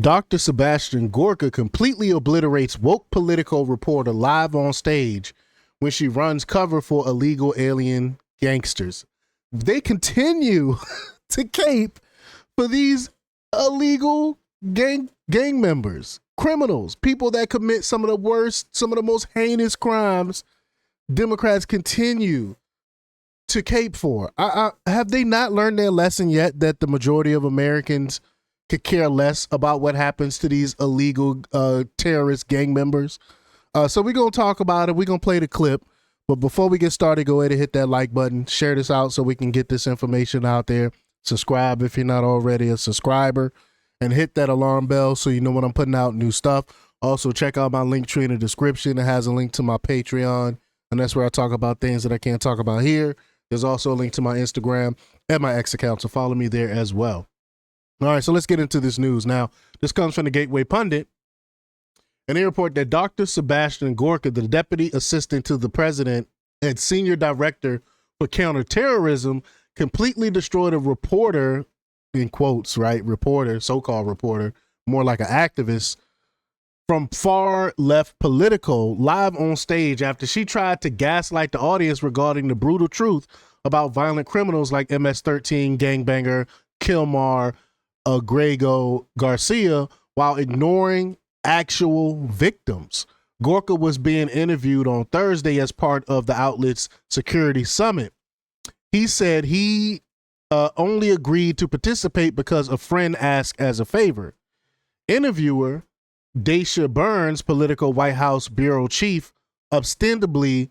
Dr. Sebastian Gorka completely obliterates woke Politico reporter live on stage when she runs cover for illegal alien gangsters. They continue to cape for these illegal gang members, criminals, people that commit some of the worst, some of the most heinous crimes. Democrats continue to cape for. Have they not learned their lesson yet that the majority of Americans could care less about what happens to these illegal terrorist gang members? So we're going to talk about it. We're going to play the clip. But before we get started, go ahead and hit that like button. Share this out so we can get this information out there. Subscribe if you're not already a subscriber. And hit that alarm bell so you know when I'm putting out new stuff. Also, check out my link tree in the description. It has a link to my Patreon. And that's where I talk about things that I can't talk about here. There's also a link to my Instagram and my X account. So follow me there as well. All right, so let's get into this news. Now, this comes from the Gateway Pundit. And they report that Dr. Sebastian Gorka, the deputy assistant to the president and senior director for counterterrorism, completely destroyed a reporter, in quotes, right? Reporter, so-called reporter, more like an activist, from far left Politico live on stage after she tried to gaslight the audience regarding the brutal truth about violent criminals like MS-13 gangbanger Kilmar Grego Garcia while ignoring actual victims. Gorka was being interviewed on Thursday as part of the outlet's security summit. He said he only agreed to participate because a friend asked as a favor. Interviewer Daisha Burns, Politico White House bureau chief, ostensibly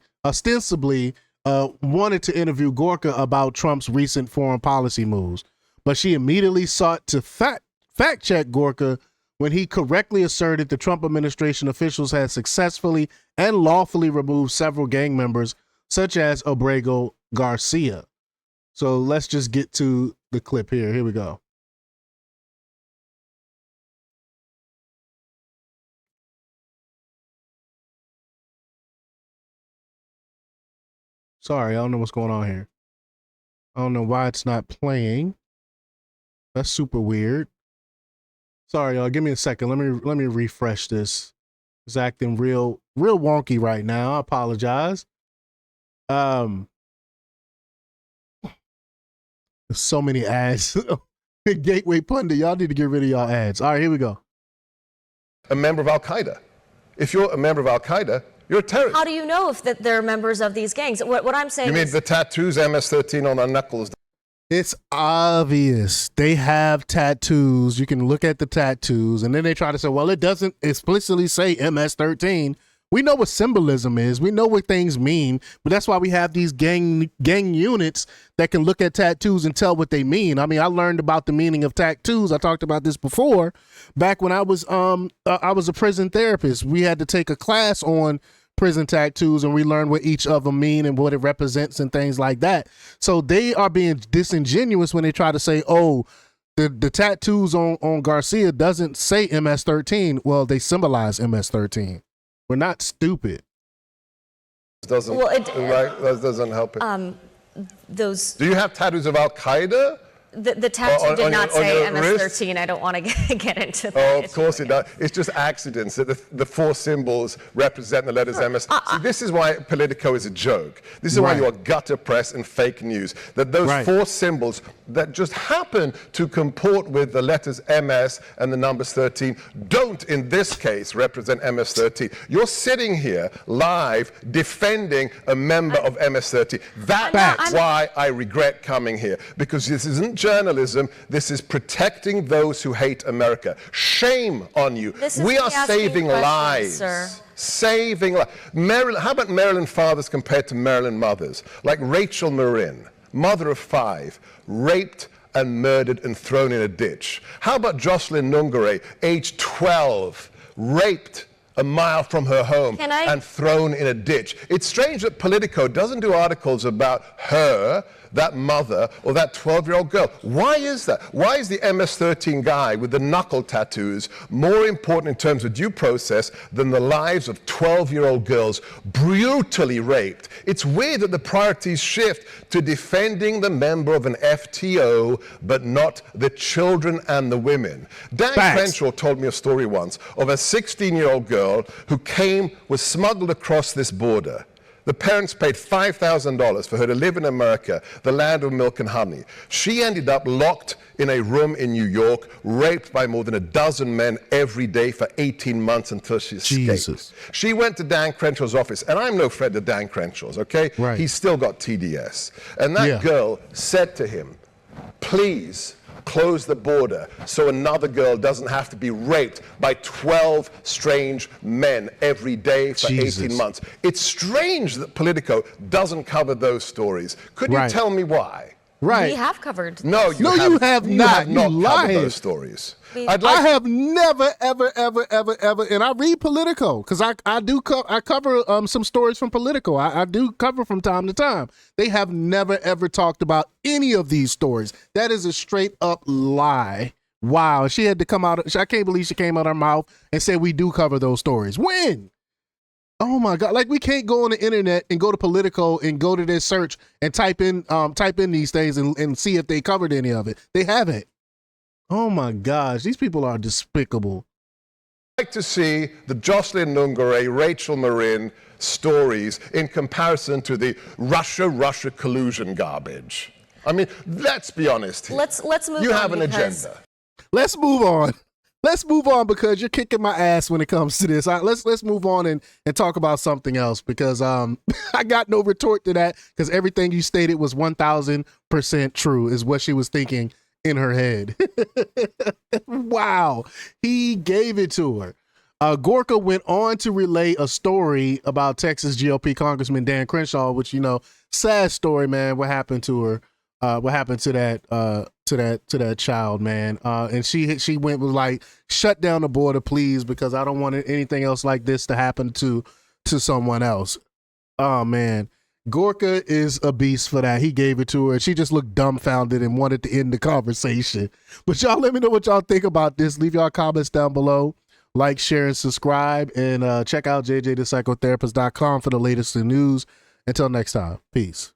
wanted to interview Gorka about Trump's recent foreign policy moves, but she immediately sought to fact-check Gorka when he correctly asserted the Trump administration officials had successfully and lawfully removed several gang members, such as Abrego Garcia. So let's just get to the clip here. Here we go. Sorry, I don't know what's going on here. I don't know why it's not playing. That's super weird. Sorry, y'all. Give me a second. Let me refresh this. It's acting real wonky right now. I apologize. There's so many ads. Gateway Pundit, y'all need to get rid of y'all ads. All right, here we go. A member of Al Qaeda. If you're a member of Al Qaeda, you're a terrorist. How do you know if that they're members of these gangs? What I'm saying is... You mean is... the tattoos, MS-13 on their knuckles? It's obvious. They have tattoos. You can look at the tattoos, and then they try to say, well, it doesn't explicitly say MS-13. We know what symbolism is. We know what things mean, but that's why we have these gang units that can look at tattoos and tell what they mean. I mean, I learned about the meaning of tattoos. I talked about this before. Back when I was a prison therapist, we had to take a class on prison tattoos, and we learned what each of them mean and what it represents and things like that. So they are being disingenuous when they try to say, oh, the tattoos on Garcia doesn't say MS-13. Well, they symbolize MS-13. We're not stupid. Doesn't, well, that doesn't help it. Those. Do you have tattoos of Al Qaeda? The tattoo did not say MS-13. Wrist? I don't want to get into that. Oh, of course it does. It's just accidents that the four symbols represent the letters MS. See, this is why Politico is a joke. This is why you are gutter press and fake news. That those four symbols that just happen to comport with the letters MS and the numbers 13 don't, in this case, represent MS-13. You're sitting here live defending a member of MS-13. That's why I regret coming here, because this isn't journalism. This is protecting those who hate America. Shame on you. We are saving lives. Sir. Saving lives. How about Maryland fathers compared to Maryland mothers? Like Rachel Marin, mother of 5, raped and murdered and thrown in a ditch. How about Jocelyn Nungare, age 12, raped a mile from her home and thrown in a ditch? It's strange that Politico doesn't do articles about her, that mother or that 12-year-old girl. Why is that? Why is the MS-13 guy with the knuckle tattoos more important in terms of due process than the lives of 12-year-old girls brutally raped? It's weird that the priorities shift to defending the member of an FTO, but not the children and the women. Dan Crenshaw told me a story once of a 16-year-old girl who was smuggled across this border. The parents paid $5,000 for her to live in America, the land of milk and honey. She ended up locked in a room in New York, raped by more than a dozen men every day for 18 months until she escaped. She went to Dan Crenshaw's office, and I'm no friend of Dan Crenshaw's, okay? Right. He's still got TDS. And that girl said to him, please close the border so another girl doesn't have to be raped by 12 strange men every day for 18 months. It's strange that Politico doesn't cover those stories. Could you tell me why? We have covered. No, you have not covered those stories. I have never, ever, and I read Politico because I cover some stories from Politico. I do cover from time to time. They have never, ever talked about any of these stories. That is a straight up lie. Wow, she had to come out. I can't believe she came out of her mouth and said we do cover those stories. When? Oh my God! Like we can't go on the internet and go to Politico and go to their search and type in these things and see if they covered any of it. They haven't. Oh my gosh, these people are despicable. I'd like to see the Jocelyn Nungare, Rachel Marin stories in comparison to the Russia collusion garbage. I mean, let's be honest here. Let's move on. You have an agenda. Let's move on. Let's move on because you're kicking my ass when it comes to this. Let's move on and talk about something else because I got no retort to that because everything you stated was 1,000% true is what she was thinking in her head. Wow. He gave it to her. Gorka went on to relay a story about Texas GOP Congressman Dan Crenshaw, which, sad story, man. What happened to her? What happened to that child, man? And she was like, shut down the border, please, because I don't want anything else like this to happen to someone else. Oh man, Gorka is a beast for that. He gave it to her. She just looked dumbfounded and wanted to end the conversation. But y'all, let me know what y'all think about this. Leave y'all comments down below. Like, share, and subscribe. And check out jjthepsychotherapist.com for the latest news. Until next time, peace.